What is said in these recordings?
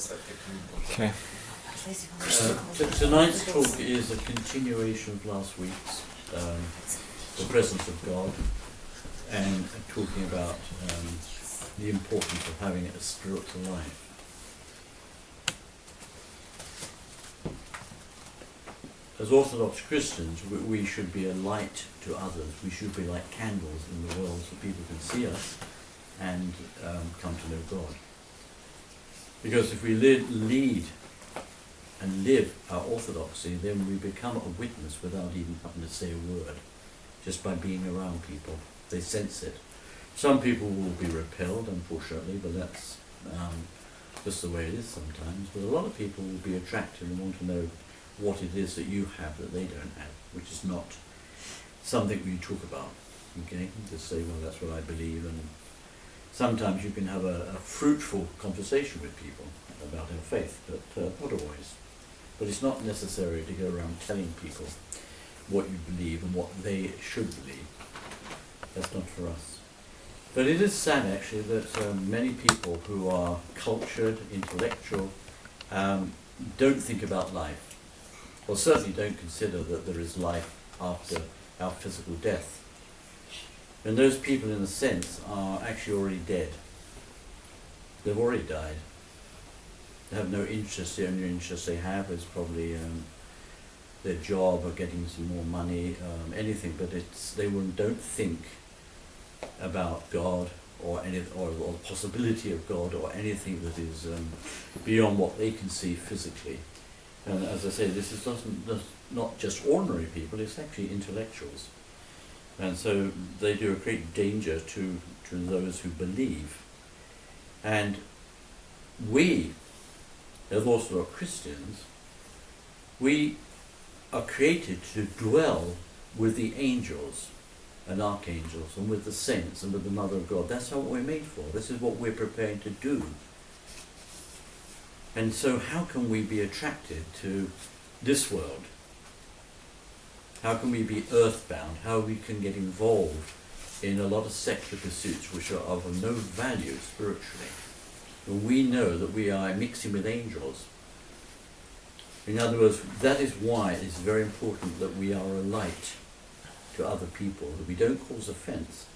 Okay. Tonight's talk is a continuation of last week's, the presence of God, and talking about the importance of having a spiritual life. As Orthodox Christians, we should be a light to others. We should be like candles in the world so people can see us and come to know God. Because if we lead and live our orthodoxy, then we become a witness without even having to say a word, just by being around people. They sense it. Some people will be repelled, unfortunately, but that's just the way it is sometimes. But a lot of people will be attracted and want to know what it is that you have that they don't have, which is not something we talk about. Okay, just say, well, that's what I believe, and sometimes you can have a fruitful conversation with people about their faith, but not always. But it's not necessary to go around telling people what you believe and what they should believe. That's not for us. But it is sad, actually, that many people who are cultured, intellectual, don't think about life. Or certainly don't consider that there is life after our physical death. And those people, in a sense, are actually already dead. They've already died. They have no interest. The only interest they have is probably their job or getting some more money, anything. But they don't think about God or the possibility of God or anything that is beyond what they can see physically. And as I say, this is not just ordinary people. It's actually intellectuals. And so they do a great danger to those who believe. And we, as Orthodox Christians, we are created to dwell with the angels and archangels and with the saints and with the Mother of God. That's what we're made for. This is what we're preparing to do. And so how can we be attracted to this world? How can we be earthbound? How we can get involved in a lot of secular pursuits which are of no value spiritually? And we know that we are mixing with angels. In other words, that is why it's very important that we are a light to other people, that we don't cause offence,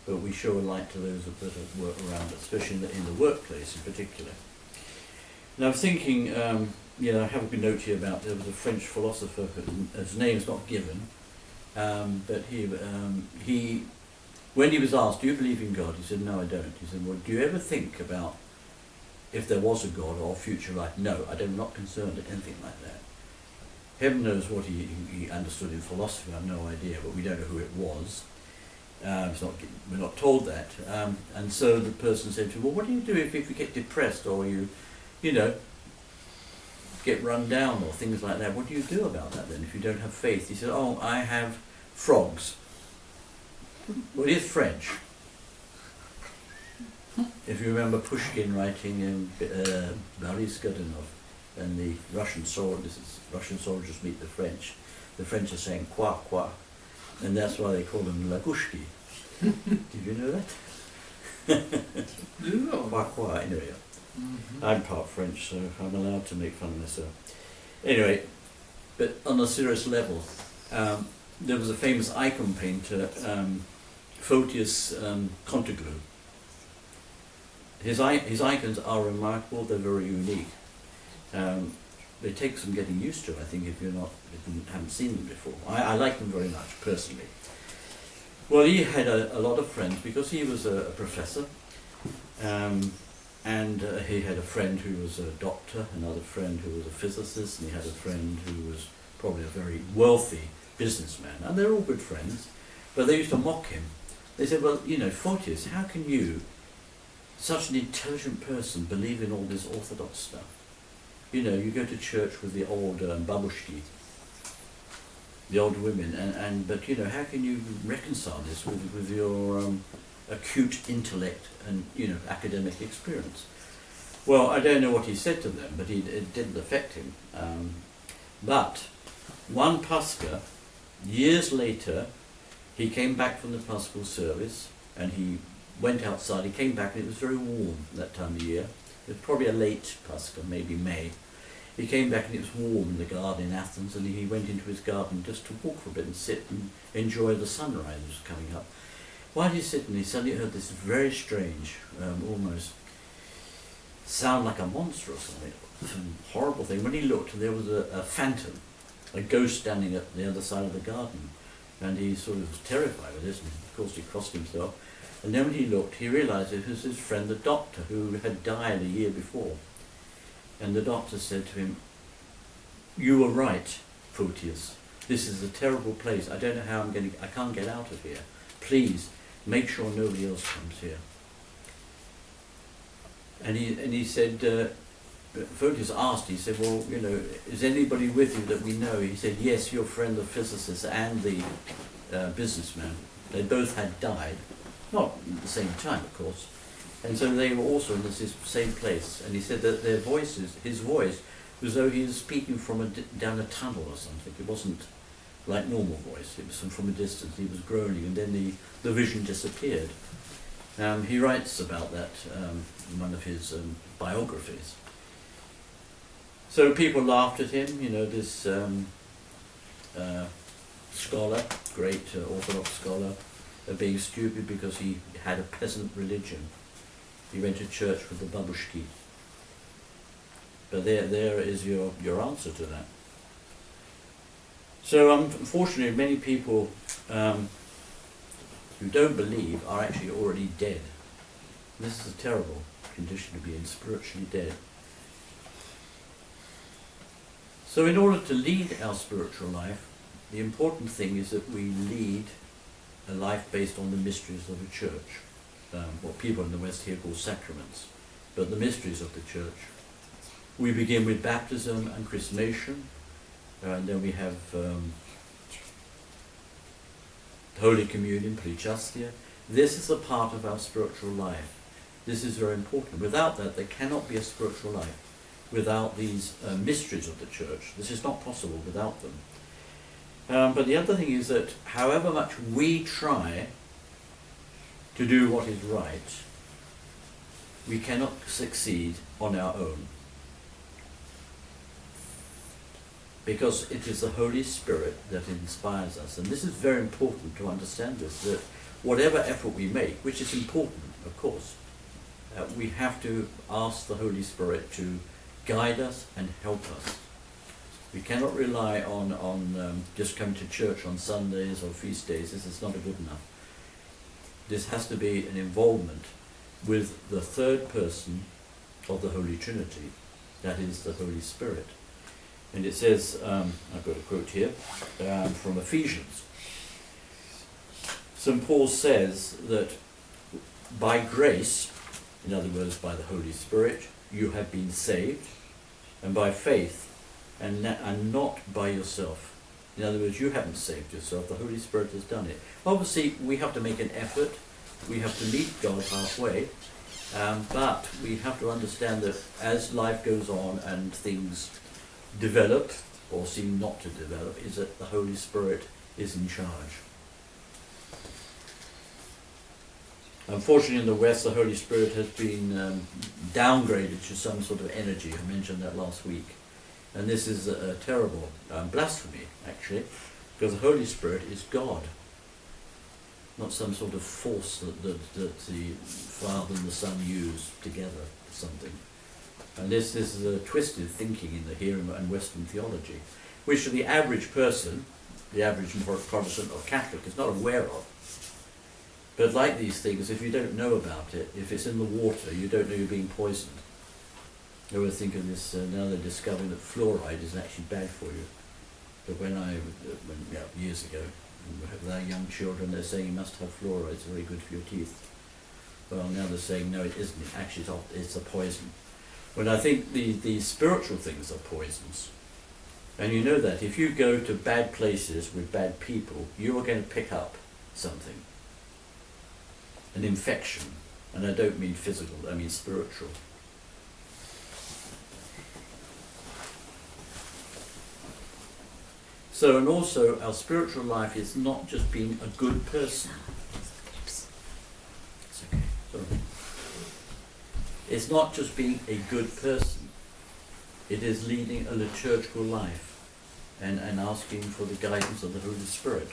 but we show a light to those that work around us, especially in the workplace in particular. Now I'm thinking, I have a good note here about, there was a French philosopher, his name's not given, but he, when he was asked, do you believe in God? He said, no, I don't. He said, well, do you ever think about if there was a God or future life? No, I'm not concerned at anything like that. Heaven knows what he understood in philosophy, I have no idea, but we don't know who it was. We're not told that. And so the person said to him, well, what do you do if you get depressed or you get run down or things like that? What do you do about that then if you don't have faith? He said, oh, I have frogs. Well, he is French. If you remember Pushkin writing in Boris Godunov and the Russian soldiers meet the French. The French are saying quoi quoi, and that's why they call them lagushki. Did you know that? Quoi quoi, anyway. Mm-hmm. I'm part French, so I'm allowed to make fun of myself. Anyway, but on a serious level, there was a famous icon painter, Photius Conteglu. His icons are remarkable, they're very unique. They take some getting used to, I think, if you haven't seen them before. I like them very much, personally. Well, he had a lot of friends because he was a professor. And he had a friend who was a doctor, another friend who was a physicist, and he had a friend who was probably a very wealthy businessman. And they're all good friends, but they used to mock him. They said, well, Photius, how can you, such an intelligent person, believe in all this orthodox stuff? You go to church with the old babushki, the old women, but how can you reconcile this with your acute intellect and academic experience? Well, I don't know what he said to them, but it didn't affect him. But one Pascha, years later, he came back from the Paschal service and he went outside. He came back and it was very warm that time of year, It was probably a late Pascha, maybe May. He came back and it was warm in the garden in Athens, and he went into his garden just to walk for a bit and sit and enjoy the sunrise that was coming up. While he's sitting, he suddenly heard this very strange, almost sound like a monster or something, some horrible thing. When he looked, there was a phantom, a ghost standing at the other side of the garden, and he sort of was terrified with this, and of course he crossed himself. And then when he looked, he realised it was his friend the doctor, who had died a year before. And the doctor said to him, "You were right, Photius. This is a terrible place. I don't know how I can't get out of here. Please, make sure nobody else comes here." And he said, Photius asked, he said, "Well, you know, is anybody with you that we know?" He said, "Yes, your friend the physicist and the businessman. They both had died. Not at the same time, of course. And so they were also in this same place." And he said that their voices, his voice, was as though he was speaking from down a tunnel or something. It wasn't like normal voice. It was from a distance. He was groaning, and then the vision disappeared. He writes about that in one of his biographies. So people laughed at him. You know, this scholar, great Orthodox scholar, being stupid because he had a peasant religion. He went to church with the babushki. But there is your answer to that. So unfortunately, many people who don't believe are actually already dead. This is a terrible condition to be in, spiritually dead. So in order to lead our spiritual life, the important thing is that we lead a life based on the mysteries of the church, what people in the West here call sacraments, but the mysteries of the church. We begin with baptism and chrismation, and then we have Holy Communion, Prichastia. This is a part of our spiritual life. This is very important. Without that, there cannot be a spiritual life. Without these mysteries of the church, this is not possible without them. But the other thing is that however much we try to do what is right, we cannot succeed on our own. Because it is the Holy Spirit that inspires us. And this is very important to understand this, that whatever effort we make, which is important, of course, we have to ask the Holy Spirit to guide us and help us. We cannot rely on just coming to church on Sundays or feast days. This is not good enough. This has to be an involvement with the third person of the Holy Trinity, that is the Holy Spirit. And it says, I've got a quote here, from Ephesians. St. Paul says that by grace, in other words by the Holy Spirit, you have been saved, and by faith, and not by yourself. In other words, you haven't saved yourself, the Holy Spirit has done it. Obviously, we have to make an effort, we have to meet God halfway, but we have to understand that as life goes on and things develop, or seem not to develop, is that the Holy Spirit is in charge. Unfortunately in the West, the Holy Spirit has been downgraded to some sort of energy. I mentioned that last week. And this is a terrible blasphemy, actually, because the Holy Spirit is God, not some sort of force that the Father and the Son use together for something. And this is a twisted thinking in the here and Western theology, which the average person, the average Protestant or Catholic, is not aware of. But like these things, if you don't know about it, if it's in the water, you don't know you're being poisoned. I always think of this, now they're discovering that fluoride is actually bad for you. But years ago, with our young children, they're saying you must have fluoride, it's very good for your teeth. Well, now they're saying no, it isn't. Actually, it's a poison. When I think the spiritual things are poisons. And you know that if you go to bad places with bad people, you are going to pick up something. An infection. And I don't mean physical, I mean spiritual. So, and also our spiritual life is not just being a good person. It's okay, sorry. It's not just being a good person. It is leading a liturgical life and asking for the guidance of the Holy Spirit.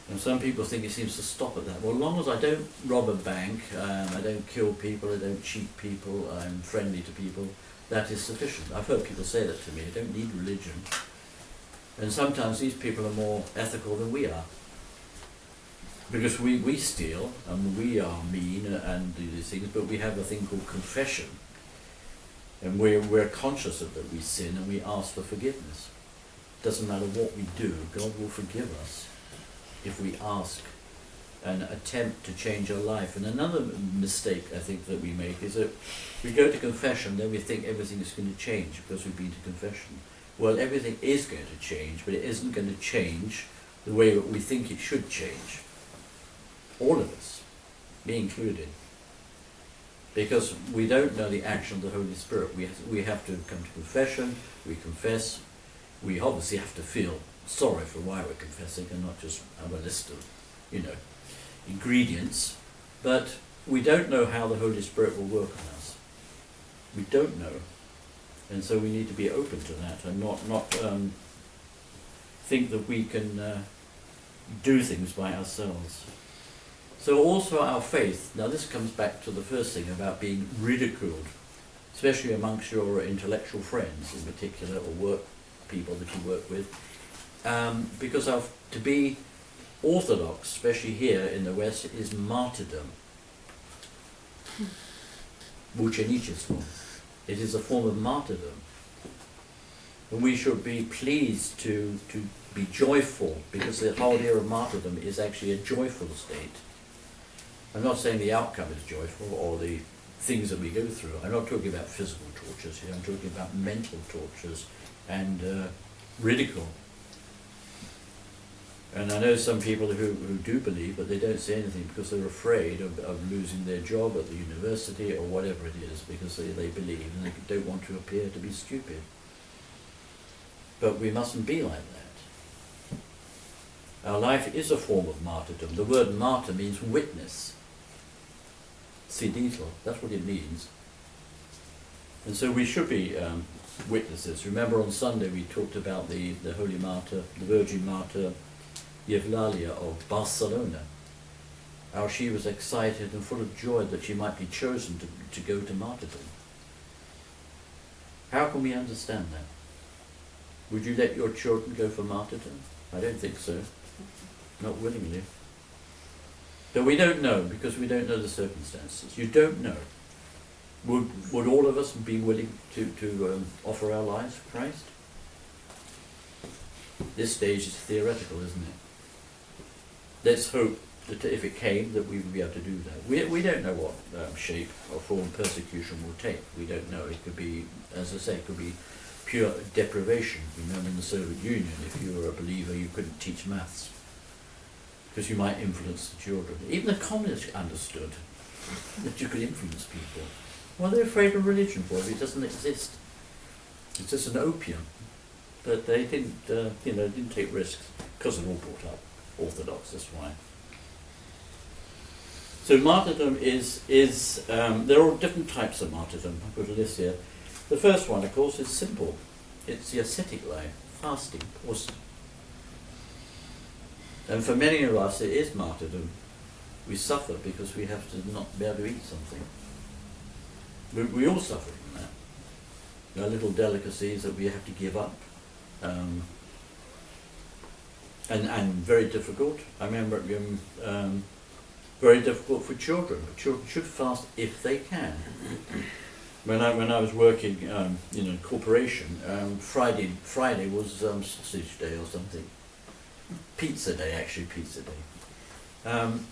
And some people think it seems to stop at that. Well, as long as I don't rob a bank, I don't kill people, I don't cheat people, I'm friendly to people, that is sufficient. I've heard people say that to me. I don't need religion. And sometimes these people are more ethical than we are. Because we steal, and we are mean and do these things, but we have a thing called confession. And we're conscious of that we sin and we ask for forgiveness. Doesn't matter what we do, God will forgive us if we ask and attempt to change our life. And another mistake I think that we make is that we go to confession, then we think everything is going to change because we've been to confession. Well, everything is going to change, but it isn't going to change the way that we think it should change. All of us, me included. Because we don't know the action of the Holy Spirit. We have to come to confession, we confess, we obviously have to feel sorry for why we're confessing and not just have a list of, ingredients. But we don't know how the Holy Spirit will work on us. We don't know. And so we need to be open to that and not think that we can do things by ourselves. So also our faith, now this comes back to the first thing about being ridiculed, especially amongst your intellectual friends in particular, or work people that you work with, because to be orthodox, especially here in the West, is martyrdom. Mučeničestvo. It is a form of martyrdom. And we should be pleased to be joyful, because the whole idea of martyrdom is actually a joyful state. I'm not saying the outcome is joyful or the things that we go through. I'm not talking about physical tortures here. I'm talking about mental tortures and ridicule. And I know some people who do believe, but they don't say anything because they're afraid of losing their job at the university or whatever it is, because they believe and they don't want to appear to be stupid. But we mustn't be like that. Our life is a form of martyrdom. The word martyr means witness. Sidito, that's what it means. And so we should be witnesses. Remember on Sunday we talked about the holy martyr, the Virgin Martyr Eulalia of Barcelona. How she was excited and full of joy that she might be chosen to go to martyrdom. How can we understand that? Would you let your children go for martyrdom? I don't think so. Not willingly. But we don't know, because we don't know the circumstances. You don't know. Would all of us be willing to offer our lives for Christ? This stage is theoretical, isn't it? Let's hope that if it came, that we would be able to do that. We don't know what shape or form persecution will take. We don't know. It could be, as I say, it could be pure deprivation. Remember in the Soviet Union, if you were a believer, you couldn't teach maths, because you might influence the children. Even the communists understood that you could influence people. Well, they're afraid of religion for it. It doesn't exist. It's just an opium. But they didn't take risks, because they're all brought up Orthodox, that's why. So martyrdom is there are different types of martyrdom. I've got a list here. The first one, of course, is simple. It's the ascetic life, fasting, post. And for many of us, it is martyrdom. We suffer because we have to not be able to eat something. We all suffer from that. There are little delicacies that we have to give up. And very difficult. I remember very difficult for children. Children should fast if they can. When I was working in a corporation, Friday was sausage day or something. Pizza day, pizza day. And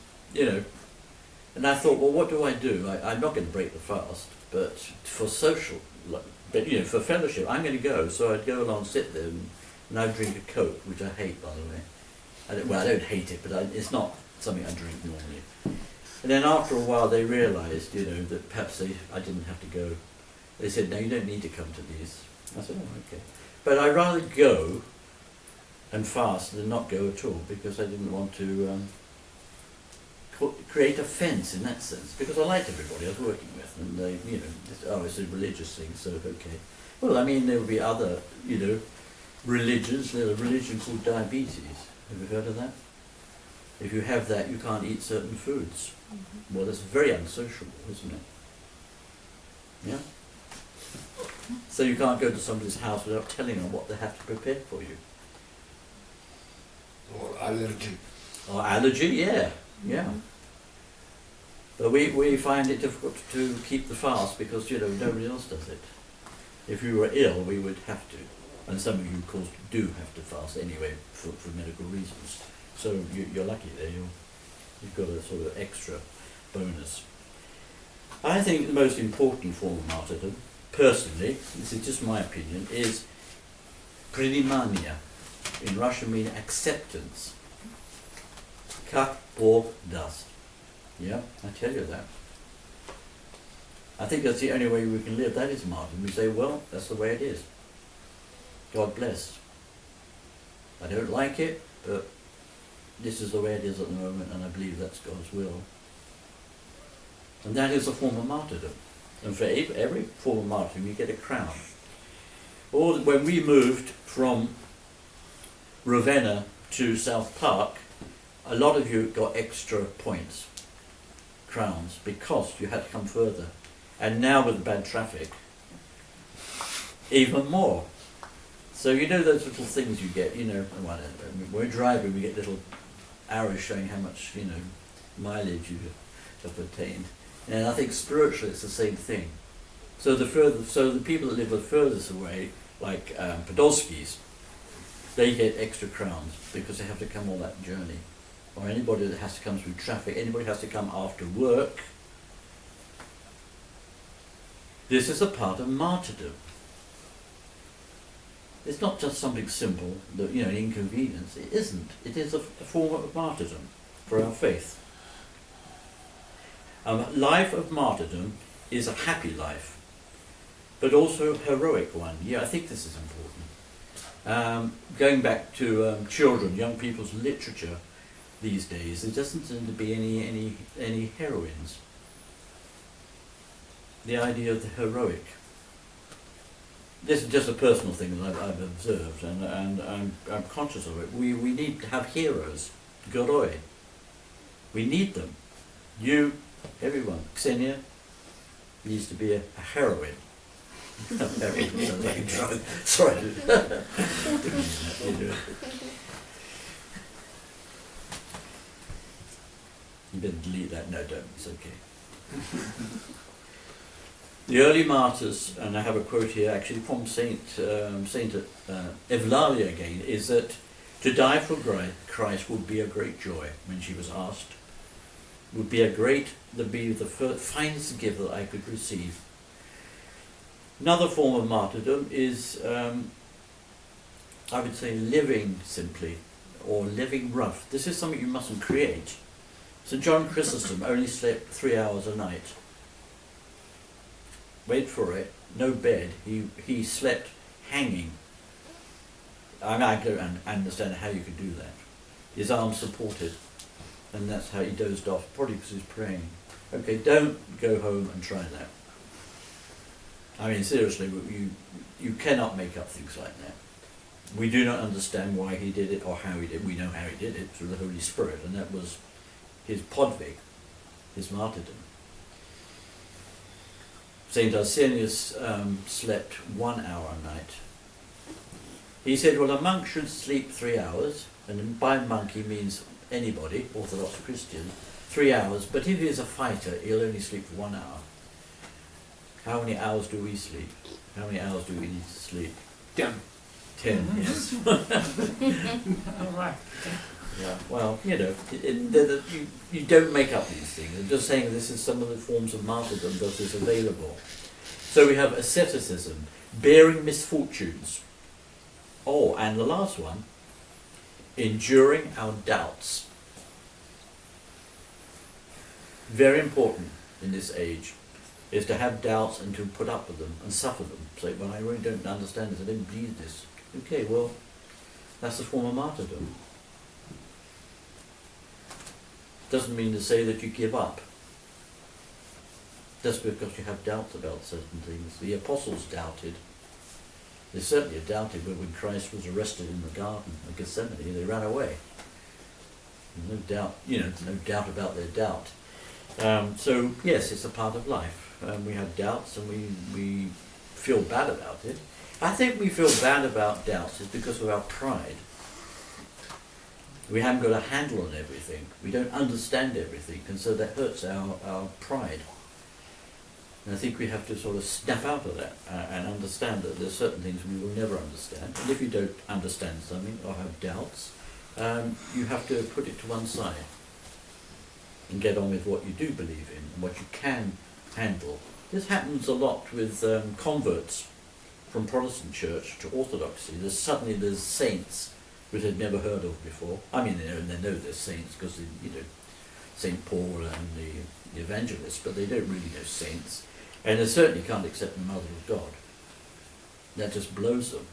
I thought, well, what do I do? I'm not going to break the fast, but for social, for fellowship, I'm going to go. So I'd go along, sit there, and I'd drink a Coke, which I hate, by the way. I don't hate it, but it's not something I drink normally. And then after a while, they realised, that perhaps I didn't have to go. They said, no, you don't need to come to these. I said, oh, okay. But I'd rather go and fast than not go at all, because I didn't want to create a fence in that sense, because I liked everybody I was working with, and they, it's a religious thing, so okay. Well, I mean, there would be other, religions. There's a religion called diabetes. Have you heard of that? If you have that, you can't eat certain foods. Mm-hmm. Well, that's very unsociable, isn't it? Yeah? So you can't go to somebody's house without telling them what they have to prepare for you. Or allergy. Or allergy, yeah. Yeah. But we find it difficult to keep the fast because, nobody else does it. If we were ill, we would have to. And some of you, of course, do have to fast anyway for medical reasons. So you're lucky there. You've got a sort of extra bonus. I think the most important form of martyrdom, personally, this is just my opinion, is prinimania. In Russian means acceptance. Как Бог даст. Yeah, I tell you that. I think that's the only way we can live. That is martyrdom. We say, well, that's the way it is. God bless. I don't like it, but this is the way it is at the moment, and I believe that's God's will. And that is a form of martyrdom. And for every form of martyrdom, you get a crown. Or when we moved from Ravenna to South Park, a lot of you got extra points, crowns, because you had to come further. And now with the bad traffic, even more. So those little things you get, when we're driving, we get little arrows showing how much, mileage you have attained. And I think spiritually it's the same thing. So the people that live the furthest away, like Podolskis, they get extra crowns because they have to come all that journey. Or anybody that has to come through traffic, anybody has to come after work. This is a part of martyrdom. It's not just something simple, that an inconvenience. It isn't. It is a form of martyrdom for our faith. Life of martyrdom is a happy life, but also a heroic one. Yeah, I think this is important. Going back to children, young people's literature these days, there doesn't seem to be any heroines. The idea of the heroic. This is just a personal thing that I've observed, and I'm conscious of it. We need to have heroes, goroi. We need them. You, everyone. Xenia needs to be a heroine. Heroine sounds like a drug. Sorry. You better delete that. No, don't. It's okay. The early martyrs, and I have a quote here actually from Saint Eulalia again, is that to die for Christ would be a great joy when she was asked. Would be the finest gift that I could receive. Another form of martyrdom is, I would say, living simply, or living rough. This is something you mustn't create. St. John Chrysostom only slept 3 hours a night. Wait for it, no bed, he slept hanging. I don't understand how you could do that. His arms supported, and that's how he dozed off, probably because he was praying. Okay, don't go home and try that. I mean, seriously, you cannot make up things like that. We do not understand why he did it or how he did it. We know how he did it, through the Holy Spirit, and that was his podvig, his martyrdom. St. Arsenius slept 1 hour a night. He said, well, a monk should sleep 3 hours, and by monk he means anybody, Orthodox Christian, 3 hours, but if he's a fighter, he'll only sleep for 1 hour. How many hours do we sleep? How many hours do we need to sleep? 10. 10, yes. All right. Yeah, well, you don't make up these things. I'm just saying this is some of the forms of martyrdom that is available. So we have asceticism, bearing misfortunes. Oh, and the last one, enduring our doubts. Very important in this age is to have doubts and to put up with them and suffer them. Say, well, I really don't understand this, I don't believe this. Okay, well, that's a form of martyrdom. doesn't mean to say that you give up. Just because you have doubts about certain things. The apostles doubted. They certainly doubted, but when Christ was arrested in the Garden of Gethsemane, they ran away. No doubt, no doubt about their doubt. So yes, it's a part of life. We have doubts, and we feel bad about it. I think we feel bad about doubts is because of our pride. We haven't got a handle on everything. We don't understand everything, and so that hurts our pride. And I think we have to sort of snap out of that and understand that there's certain things we will never understand. And if you don't understand something or have doubts, you have to put it to one side and get on with what you do believe in and what you can handle. This happens a lot with converts from Protestant church to Orthodoxy. There's saints which they'd never heard of before. I mean, they know they're saints because St. Paul and the evangelists, but they don't really know saints. And they certainly can't accept the Mother of God. That just blows them.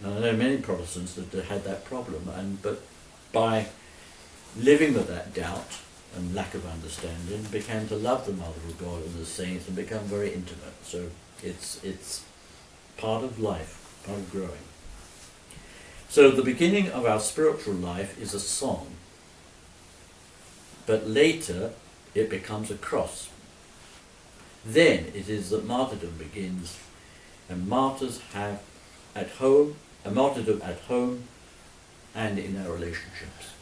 And I know many Protestants that had that problem, but by living with that doubt and lack of understanding, began to love the Mother of God and the saints and become very intimate. So it's part of life, part of growing. So the beginning of our spiritual life is a song, but later it becomes a cross. Then it is that martyrdom begins, and martyrs have a martyrdom at home and in our relationships.